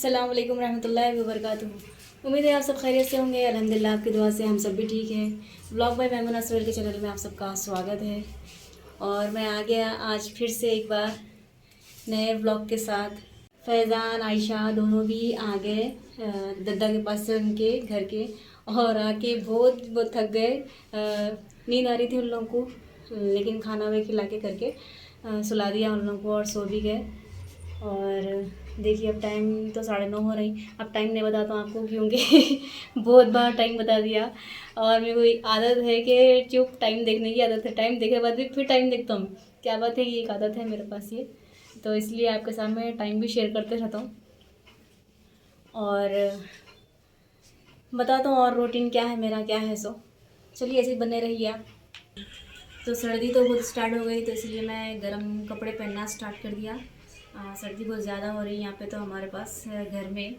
अस्सलाम वालेकुम रहमतुल्लाहि व बरकातुहू। उम्मीद है आप सब खैरियत से होंगे। अल्हम्दुलिल्लाह आपकी दुआ से हम सब भी ठीक हैं। व्लॉग बाय मैमूना असरर के चैनल में आप सबका स्वागत है। और मैं आ गया आज फिर से एक बार नए व्लॉग के साथ। फैज़ान आयशा दोनों भी आ गए दद्दा के पास से, उनके घर के, और आके बहुत थक गए। नींद आ रही थी उन लोगों को, लेकिन खाना वे खिला के करके सुला दिया उन लोगों को और सो भी गए। और देखिए अब टाइम तो 9:30 हो रही। अब टाइम नहीं बताता हूँ आपको, क्योंकि बहुत बार टाइम बता दिया। और मेरे को एक आदत है कि चुप टाइम देखने की आदत है, टाइम देखे बाद भी फिर टाइम देखता हूँ। क्या बात है, ये एक आदत है मेरे पास ये, तो इसलिए आपके सामने टाइम भी शेयर करते रहता हूँ और बताता हूँ और रूटीन क्या है मेरा, क्या है। सो चलिए ऐसे ही बने रहिए आप। तो सर्दी तो बहुत स्टार्ट हो गई, तो इसलिए मैं गर्म कपड़े पहनना स्टार्ट कर दिया। सर्दी बहुत ज़्यादा हो रही है यहाँ पे, तो हमारे पास घर में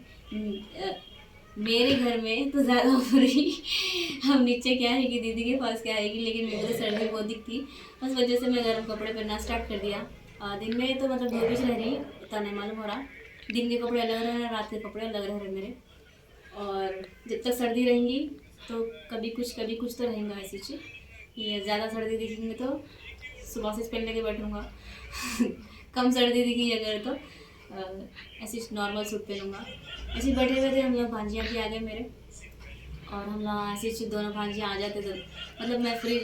मेरे घर में तो ज़्यादा हो रही। हम नीचे क्या है कि दीदी के पास क्या आएगी, लेकिन मेरे को तो सर्दी बहुत दिखती, उस वजह से मैं गर्म कपड़े पहनना स्टार्ट कर दिया। दिन में तो मतलब धूप ही रह रही, इतना नहीं मालूम हो रहा। दिन के कपड़े अलग रह रहे, रात के कपड़े अलग रह रहे मेरे। और जब तक सर्दी रहेंगी तो कभी कुछ तो रहेगा ऐसी चीज़। ये ज़्यादा सर्दी दिखेंगे तो सुबह से पहन के बैठूँगा। कम सर्दी दिखी अगर तो ऐसे नॉर्मल सूट पहनूँगा। ऐसे बैठे हुए थे हम लोग, भांजियाँ भी आ गए मेरे, और हम लोग ऐसे दोनों भांजियाँ आ जाते थे। मतलब मैं फ्री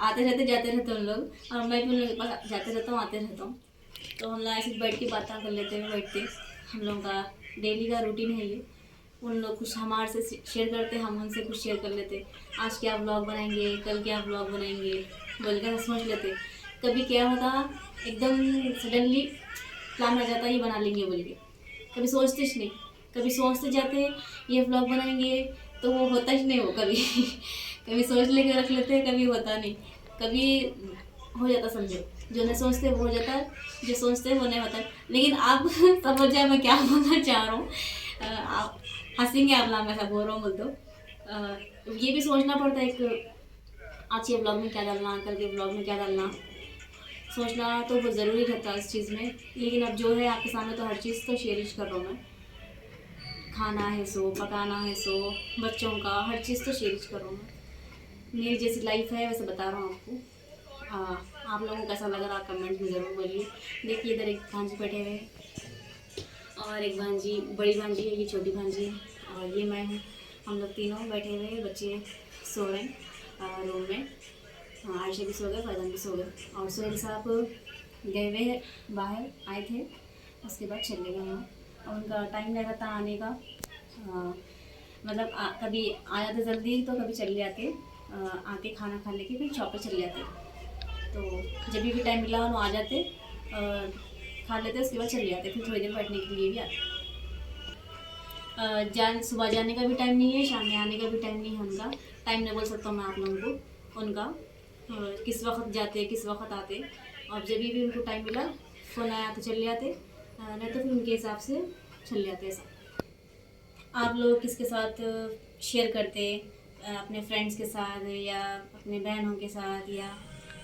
आते रहते जाते रहते उन लोग, और मैं भी उन लोग के पास जाते रहता हूँ आते रहता हूँ। तो हम लोग ऐसे बैठ के बातें कर लेते हैं, बैठते। हम लोगों का डेली का रूटीन है ये। उन लोग कुछ हमारे से शेयर करते, हम उनसे कुछ शेयर कर लेते। आज क्या व्लॉग बनाएंगे, कल क्या व्लॉग बनाएंगे बोल कर सोच लेते। कभी क्या होता, एकदम सडनली प्लान आ जाता ये बना लेंगे बोल के। कभी सोचते ही नहीं, कभी सोचते जाते ये व्लॉग बनाएंगे तो वो होता ही नहीं वो कभी। कभी सोच लेके रख लेते, कभी होता नहीं। कभी हो जाता, समझो जो नहीं सोचते वो हो जाता, जो सोचते वो नहीं होता। लेकिन आप समझ जाए मैं क्या बोलना चाह रहा हूँ। आप हंसेंगे, आप लाम ऐसा बोल रहा हूँ बोल दो। ये भी सोचना पड़ता है एक, आज के ब्लॉग में क्या डालना, कल के ब्लॉग में क्या डालना, सोचना तो बहुत ज़रूरी रहता है इस चीज़ में। लेकिन अब जो है आपके सामने तो हर चीज़ तो शेयर कर रहा हूँ मैं। खाना है सो, पकाना है सो, बच्चों का हर चीज़ तो शेयर कर रहा हूँ मैं। मेरी जैसी लाइफ है वैसे बता रहा हूँ आपको। आप लोगों को कैसा लग रहा कमेंट में ज़रूर बोलिए। देखिए इधर एक भांजी बैठे हुए और एक भांजी, बड़ी भांजी है, ये छोटी भांजी है, और ये मैं हूँ। हम लोग तीनों बैठे हुए, बच्चे सो रहे हैं रूम में। आयशा भी सो गए, फैज़ान भी सो गए, और सुहेल साहब गए हुए बाहर आए थे, उसके बाद चले गए हैं। और उनका टाइम नहीं रहता आने का। मतलब कभी आ जाते जल्दी तो कभी चले जाते, आके खाना खा लेके फिर शॉप पे चले जाते। तो जब भी टाइम मिला वो आ जाते, खा लेते, उसके बाद चले जाते, फिर थोड़ी देर बैठने के लिए भी आते। सुबह जाने का भी टाइम नहीं है, शाम में आने का भी टाइम नहीं है उनका। टाइम नहीं बोल सकता हूँ मैं आप लोगों को उनका, किस वक्त जाते किस वक्त आते। और जब भी उनको टाइम मिला, फ़ोन आया तो चले जाते, नहीं तो फिर उनके हिसाब से चले जाते। ऐसा आप लोग किसके साथ शेयर करते, अपने फ्रेंड्स के साथ या अपने बहनों के साथ या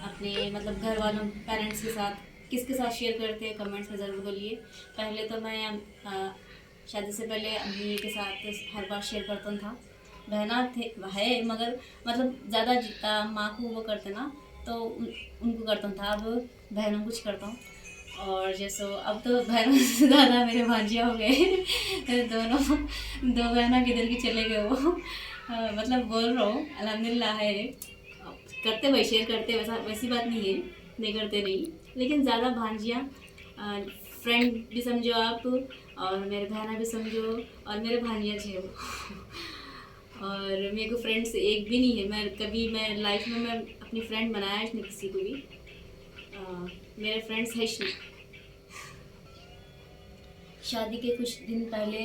अपने मतलब घर वालों पेरेंट्स के साथ, किसके साथ शेयर करते हैं कमेंट्स में ज़रूर बोलिए। पहले तो मैं शादी से पहले अम्मी के साथ हर बार शेयर करता था। बहना थे है मगर मतलब ज़्यादा माँ को वो करते ना, तो उनको करता था। अब बहनों को कुछ करता हूँ। और जैसो अब तो बहनों से ज़्यादा मेरे भांजिया हो गए। दोनों दो बहना किधर की चले गए वो। मतलब बोल रहा हूँ अल्हम्दुलिल्लाह है, करते भाई शेयर करते, वैसा वैसी बात नहीं है, नहीं करते नहीं। लेकिन ज़्यादा भांजियाँ फ्रेंड भी समझो आप, और मेरे बहना भी समझो, और मेरे भांजिया थे वो। और मेरे को फ्रेंड्स एक भी नहीं है। मैं लाइफ में मैं अपनी फ्रेंड बनाया इसने किसी को भी। मेरे फ्रेंड्स है नहीं। शादी के कुछ दिन पहले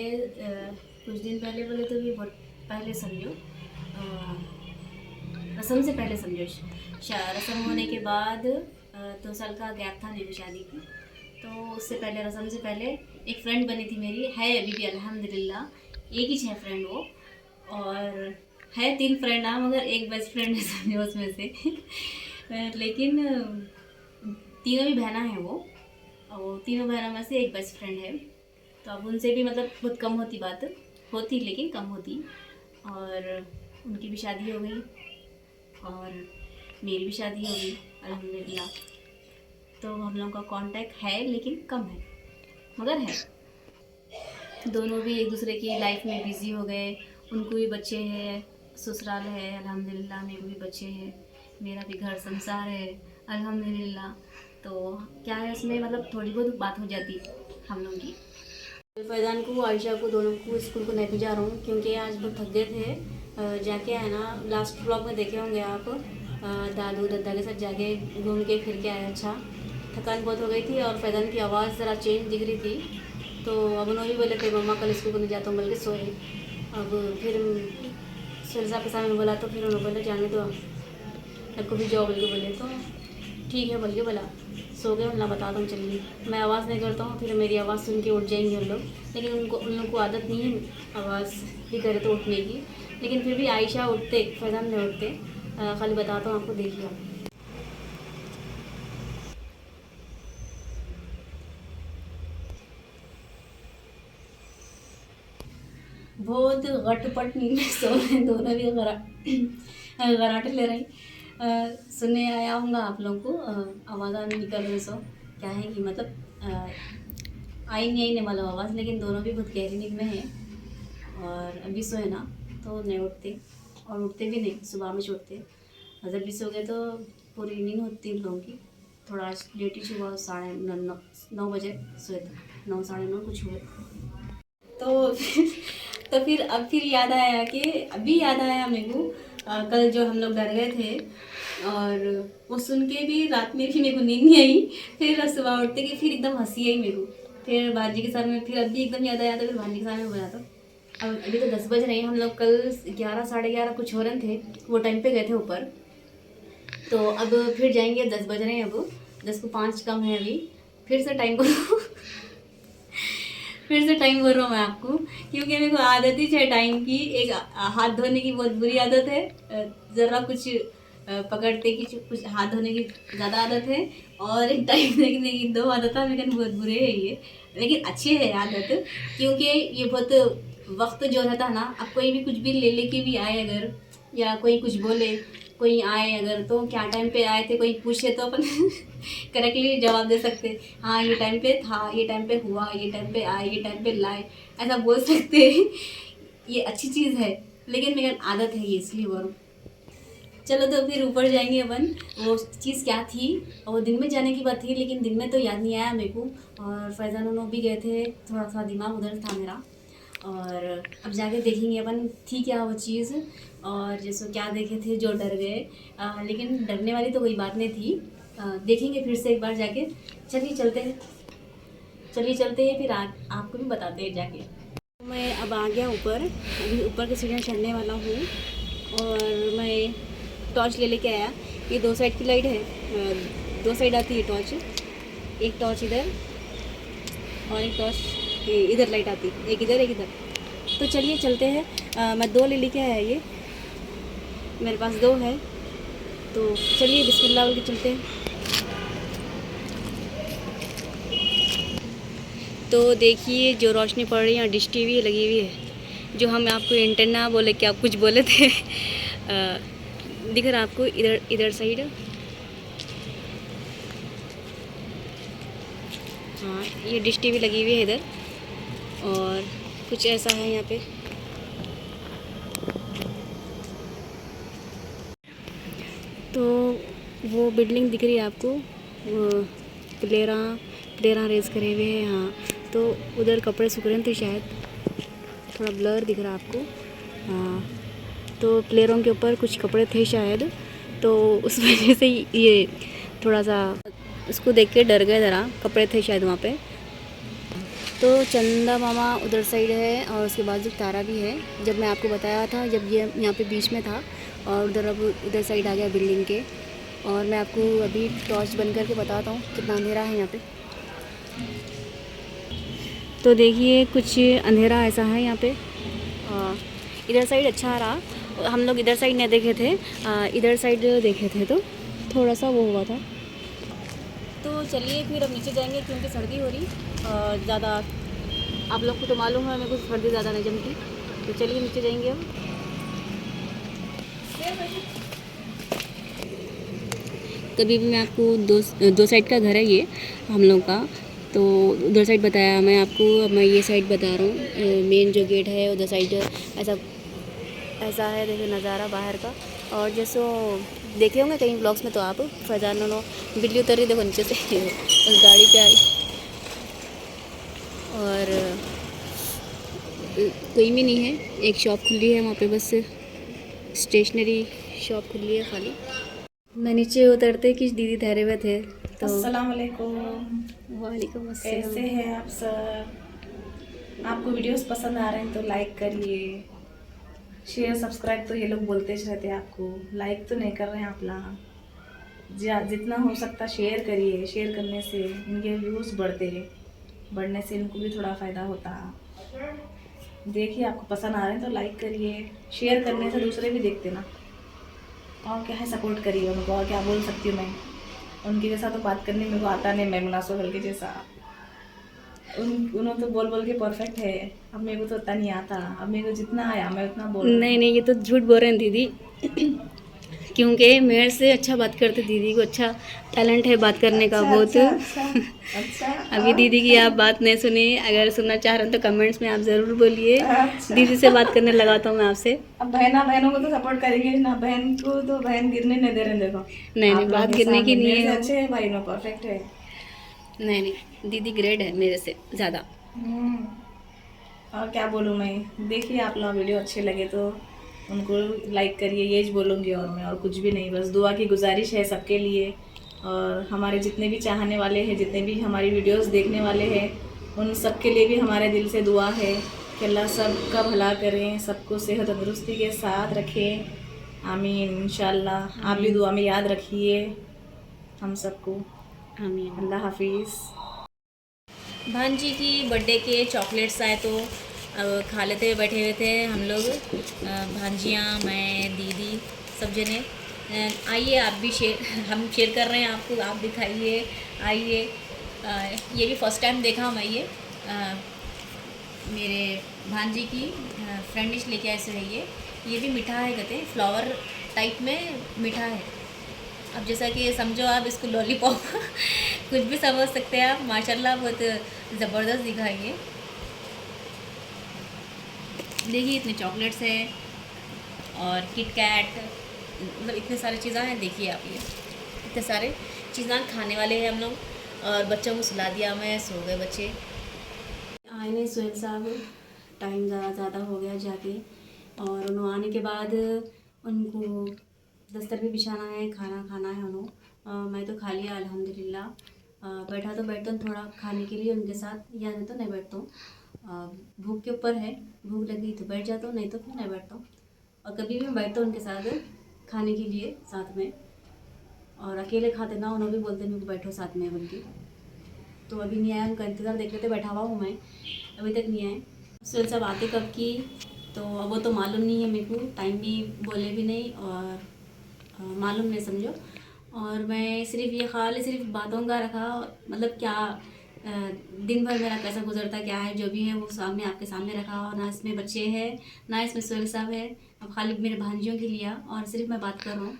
बोले तो भी बहुत पहले समझो, रस्म से पहले समझो। रस्म होने के बाद 2 साल का गैप था मेरी शादी की, तो उससे पहले रस्म से पहले एक फ्रेंड बनी थी मेरी, है अभी भी अल्हम्दुलिल्लाह। एक ही है फ्रेंड वो, और है 3 फ्रेंड हाँ, मगर एक बेस्ट फ्रेंड है समझो उसमें से। लेकिन तीनों भी बहना है वो, और तीनों बहनों में से एक बेस्ट फ्रेंड है। तो अब उनसे भी मतलब बहुत कम होती बात, होती लेकिन कम होती। और उनकी भी शादी हो गई और मेरी भी शादी हो गई अल्हम्दुलिल्लाह। तो हम लोगों का कांटेक्ट है लेकिन कम है, मगर है। दोनों भी एक दूसरे की लाइफ में बिज़ी हो गए। उनको भी बच्चे हैं, ससुराल है अल्हम्दुलिल्लाह, मेरे को भी बच्चे हैं, मेरा भी घर संसार है अल्हम्दुलिल्लाह। तो क्या है उसमें मतलब थोड़ी बहुत बात हो जाती हम लोग की। फैज़ान को, आयशा को, दोनों को स्कूल को नहीं भेजा रहा हूँ क्योंकि आज बहुत थक गए थे। जाके आए ना, लास्ट व्लॉग में देखे होंगे आप, दादू दादा के साथ जाके घूम के फिर के आए। अच्छा थकान बहुत हो गई थी और फैज़ान की आवाज़ ज़रा चेंज दिख रही थी। तो अब उन्होंने भी बोले थे मम्मा कल स्कूल को नहीं जाता हूँ, बल्कि सोए। अब फिर सिरसा के सामने बोला तो फिर उन्होंने बोले जाने दो, आपको भी जाओ बल्कि बोले। तो ठीक है बल्कि बोला, सो गए। ना बताता हूँ चलिए, मैं आवाज़ नहीं करता हूँ, फिर मेरी आवाज़ सुन के उठ जाएंगे उन लोग। लेकिन उन लोगों को आदत नहीं है आवाज़ भी करे तो उठने की। लेकिन फिर भी आयशा उठते, फैज़ान नहीं उठते। खाली बताता हूँ आपको, देखिए। बहुत गटपट नींद में सो रहे हैं दोनों भी, गराटे ले रही। सुनने आया होगा आप लोगों को आवाज़ आने निकल रही। सो क्या है कि मतलब आई नहीं वाला आवाज़, लेकिन दोनों भी बहुत गहरी नींद में है। और अभी सोए ना तो नहीं उठते, और उठते भी नहीं, सुबह में उठते। जब भी सो गए तो पूरी नींद होती उन लोगों की। थोड़ा लेट ही सुबह 9:30 बजे सोए थे, 9 साढ़े 9 कुछ हुए। तो तो फिर अब फिर याद आया कि अभी याद आया मेरे को, कल जो हम लोग डर गए थे, और वो सुन के भी रात में भी मेरे को नींद नहीं आई। फिर सुबह उठते कि फिर एकदम हंसी आई मेरे को। फिर भाजी के सामने फिर अभी एकदम याद आया, तो फिर भाजी के सामने बोला। तो अब अभी तो 10 बज रहे हैं, हम लोग कल 11 साढ़े 11 कुछ हो रहे थे, वो टाइम पे गए थे ऊपर। तो अब फिर जाएंगे, 10 बज रहे हैं, अब 10 को 5 कम है अभी। फिर से टाइम को फिर से टाइम बोल रहा हूँ मैं आपको, क्योंकि मेरे को आदत ही है टाइम की। एक हाथ धोने की बहुत बुरी आदत है, ज़रा कुछ पकड़ते कि कुछ हाथ धोने की ज़्यादा आदत है, और एक टाइम देखने की 2 आदत है, लेकिन बहुत बुरे है ये। लेकिन अच्छी है आदत, क्योंकि ये बहुत वक्त जो रहता है ना, अब कोई भी कुछ भी ले के भी आए अगर, या कोई कुछ बोले, कोई आए अगर, तो क्या टाइम पे आए थे कोई पूछे तो अपन करेक्टली जवाब दे सकते, हाँ ये टाइम पे था, ये टाइम पे हुआ, ये टाइम पे आए, ये टाइम पे लाए, ऐसा बोल सकते हैं। ये अच्छी चीज़ है, लेकिन मेरी आदत है ये, इसलिए बोल। चलो तो फिर ऊपर जाएंगे अपन। वो चीज़ क्या थी, वो दिन में जाने की बात थी, लेकिन दिन में तो याद नहीं आया मेरे को। और फैज़ान उन्होंने भी गए थे, थोड़ा सा दिमाग उधर था मेरा। और अब जाके देखेंगे अपन थी क्या वो चीज़, और जैसे क्या देखे थे जो डर गए। लेकिन डरने वाली तो कोई बात नहीं थी। देखेंगे फिर से एक बार जाके। चलिए चलते हैं, चलिए चलते हैं, फिर आपको भी बताते हैं जाके। मैं अब आ गया ऊपर, अभी ऊपर की सीढ़ियाँ चढ़ने वाला हूँ। और मैं टॉर्च ले लेके आया। ये 2 साइड की लाइट है, 2 साइड आती है टॉर्च, एक टॉर्च इधर और एक टॉर्च इधर लाइट आती, एक इधर एक इधर। तो चलिए चलते हैं। मैं 2 ले लेके आया, ये मेरे पास 2 है। तो चलिए बिस्मिल्लाह बोल के चलते हैं। तो देखिए जो रोशनी पड़ रही है, डिश टीवी लगी हुई है, जो हम आपको एंटेना बोले, क्या आप कुछ बोले थे। दिख रहा आपको इधर साइड, हाँ ये डिश टीवी लगी हुई है इधर। और कुछ ऐसा है यहाँ पे। तो वो बिल्डिंग दिख रही है आपको, वो प्लेरा रेस करे हुए हैं। हाँ तो उधर कपड़े सूख रहे थे शायद, थोड़ा ब्लर दिख रहा है आपको। हाँ तो प्लेयरों के ऊपर कुछ कपड़े थे शायद, तो उस वजह से ये थोड़ा सा उसको देख के डर गए ज़रा, कपड़े थे शायद वहाँ पे। तो चंदा मामा उधर साइड है, और उसके बाद जो तारा भी है। जब मैं आपको बताया था, जब ये यहाँ पे बीच में था, और उधर अब इधर साइड आ गया बिल्डिंग के। और मैं आपको अभी टॉर्च बंद करके बताता हूँ कितना अंधेरा है यहाँ पे। तो देखिए कुछ अंधेरा ऐसा है यहाँ पे। इधर साइड अच्छा रहा, हम लोग इधर साइड नहीं देखे थे, इधर साइड देखे थे तो थोड़ा सा वो हुआ था। तो चलिए फिर अब नीचे जाएंगे, क्योंकि सर्दी हो रही ज़्यादा, आप लोग को तो मालूम है मेरे को सर्दी ज़्यादा नहीं जमती। तो चलिए नीचे जाएंगे अब। कभी भी मैं आपको दो साइड का घर है ये हम लोग का, तो उधर साइड बताया मैं आपको, अब मैं ये साइड बता रहा हूँ। मेन जो गेट है उधर साइड ऐसा है, देखो नज़ारा बाहर का। और जैसो देखे होंगे कहीं ब्लॉग्स में तो आप, फैजान नो बिल्ली उतर रही देखो नीचे से उस गाड़ी पे आई। और कोई भी नहीं है, एक शॉप खुली है वहाँ पे, बस स्टेशनरी शॉप खुली है खाली। मैं नीचे उतरते कि दीदी ठहरे हुए थे तो अस्सलाम वालेकुम। वालेकुम कैसे अस्सलाम। हैं आप सब? आपको वीडियोस पसंद आ रहे हैं तो लाइक करिए, शेयर सब्सक्राइब तो ये लोग बोलते ही रहते हैं, आपको लाइक तो नहीं कर रहे हैं आप लोग। जितना हो सकता शेयर करिए, शेयर करने से इनके व्यूज़ बढ़ने से इनको भी थोड़ा फ़ायदा होता। देखिए आपको पसंद आ रहे हैं तो लाइक करिए, शेयर करने से दूसरे भी देखते ना। और क्या है, सपोर्ट करिए उनको। और क्या बोल सकती हूँ मैं, उनके जैसा तो बात करने मेरे को आता नहीं, मैमुना सोहेल के जैसा। उन्होंने तो बोल बोल के परफेक्ट है, अब मेरे को तो उतना नहीं आता। अब मेरे को जितना आया मैं उतना बोल रही नहीं हूँ। नहीं, ये तो झूठ बोल रहे हैं दीदी क्योंकि मेरे से अच्छा बात करते दीदी को, अच्छा टैलेंट है बात करने का अच्छा बहुत। अच्छा अच्छा अच्छा। अभी दीदी की आप बात नहीं सुनी, अगर सुनना चाह रहे हैं तो कमेंट्स में आप ज़रूर बोलिए। अच्छा। दीदी से बात करने लगाता हूँ मैं आपसे। अब बहनों को तो सपोर्ट करेंगे ना, बहन को तो बहन गिरने नहीं दे रहे हैं, देखो नहीं नहीं, आप लोग बात के गिरने की सामने नहीं मेरे से है वो। अच्छे है भाई, नो परफेक्ट है। नहीं नहीं, दीदी ग्रेट है मेरे से ज़्यादा। हम्म, और क्या बोलूँ मैं। देखिए आप लोग वीडियो अच्छे लगे तो उनको लाइक करिए, ये बोलूँगी और मैं और कुछ भी नहीं, बस दुआ की गुजारिश है सबके लिए। और हमारे जितने भी चाहने वाले हैं, जितने भी हमारी वीडियोस देखने वाले हैं, उन सब के लिए भी हमारे दिल से दुआ है कि अल्लाह सबका भला करें, सबको सेहत तंदुरुस्ती के साथ रखें। आमीन इंशाल्लाह। आप भी आमीन दुआ में याद रखिए हम सबको। आमीन। अल्लाह हाफिज़। भांजी की बर्थडे के चॉकलेट्स आए तो अब खा लेते हुए बैठे हुए थे हम लोग, भांजियाँ, मैं, दीदी, सब जने। आइए आप भी शेयर हम शेयर कर रहे हैं आपको, आप भी खाइए। आइए, ये भी फर्स्ट टाइम देखा मैं ये, मेरे भांजी की फ्रेंड डिश लेके आए से है ये भी मीठा है, कहते हैं फ्लावर टाइप में मीठा है। अब जैसा कि समझो आप इसको लॉलीपॉप कुछ भी समझ सकते हैं आप। माशाल्लाह बहुत ज़बरदस्त दिखा है ये। देखिए इतने चॉकलेट्स हैं और किट कैट, मतलब इतने सारे चीज़ें हैं। देखिए आप ये इतने सारे चीज़ें खाने वाले हैं हम लोग। और बच्चों को सुला दिया, मैं सो गए बच्चे। आए नहीं सुहेल साहब, टाइम ज़्यादा हो गया जाके। और उन्होंने आने के बाद उनको दस्तर भी बिछाना है, खाना खाना है उन्होंने। मैं तो खा लिया अल्हम्दुलिल्लाह। बैठा तो बैठता हूँ थोड़ा खाने के लिए उनके साथ, या नहीं तो नहीं बैठता हूँ। भूख के ऊपर है, भूख लगी तो बैठ जाता हूँ, नहीं तो फिर नहीं बैठता हूँ। और कभी भी मैं बैठता हूँ उनके साथ खाने के लिए साथ में। और अकेले खाते ना, उन्होंने भी बोलते मेरे को बैठो साथ में बोल के। तो अभी नहीं आया, उनका इंतज़ार देख लेते, बैठा हुआ हूँ मैं, अभी तक नहीं आए। सुहेल साहब आते कब की तो वो तो मालूम नहीं है मेरे को, टाइम भी बोले भी नहीं और मालूम नहीं समझो। और मैं सिर्फ ये ख्याल है, सिर्फ बातों का रखा, मतलब क्या दिन भर मेरा कैसा गुजरता क्या है, जो भी है वो सामने आपके सामने रखा। और ना इसमें बच्चे हैं, ना इसमें सुहेल साहब है, अब खाली मेरे भांजियों के लिया और सिर्फ मैं बात कर रहा हूँ।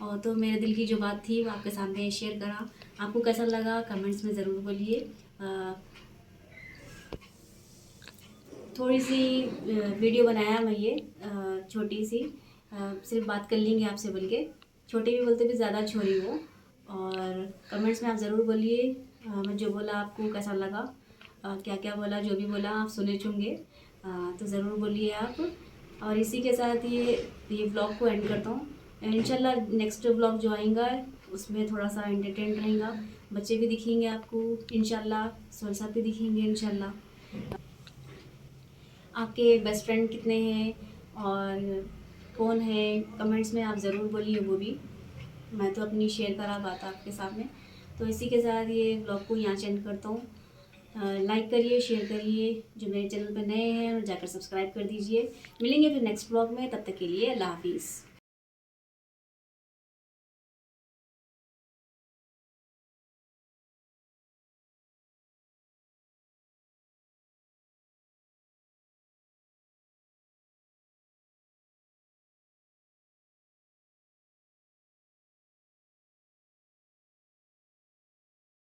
और तो मेरे दिल की जो बात थी वो आपके सामने शेयर करा। आपको कैसा लगा कमेंट्स में ज़रूर बोलिए। थोड़ी सी वीडियो बनाया मैं ये, छोटी सी, सिर्फ बात कर लेंगे आपसे बोल के। छोटी भी बोलते भी ज़्यादा छोरी हो। और कमेंट्स में आप ज़रूर बोलिए मैं जो बोला आपको कैसा लगा, क्या क्या बोला, जो भी बोला आप सुने चुंगे, तो ज़रूर बोलिए आप। और इसी के साथ ये व्लॉग को एंड करता हूँ। इंशाल्लाह नेक्स्ट व्लॉग जो आएगा उसमें थोड़ा सा एंटरटेन रहेगा, बच्चे भी दिखेंगे आपको इंशाल्लाह, सोल साहब भी दिखेंगे इंशाल्लाह। आपके बेस्ट फ्रेंड कितने हैं और कौन है, कमेंट्स में आप ज़रूर बोलिए वो भी। मैं तो अपनी शेयर करा बात आपके सामने। तो इसी के साथ ये ब्लॉग को यहाँ एंड करता हूँ। लाइक करिए, शेयर करिए, जो मेरे चैनल पर नए हैं जाकर सब्सक्राइब कर दीजिए। मिलेंगे फिर नेक्स्ट ब्लॉग में, तब तक के लिए अल्लाह हाफिज़।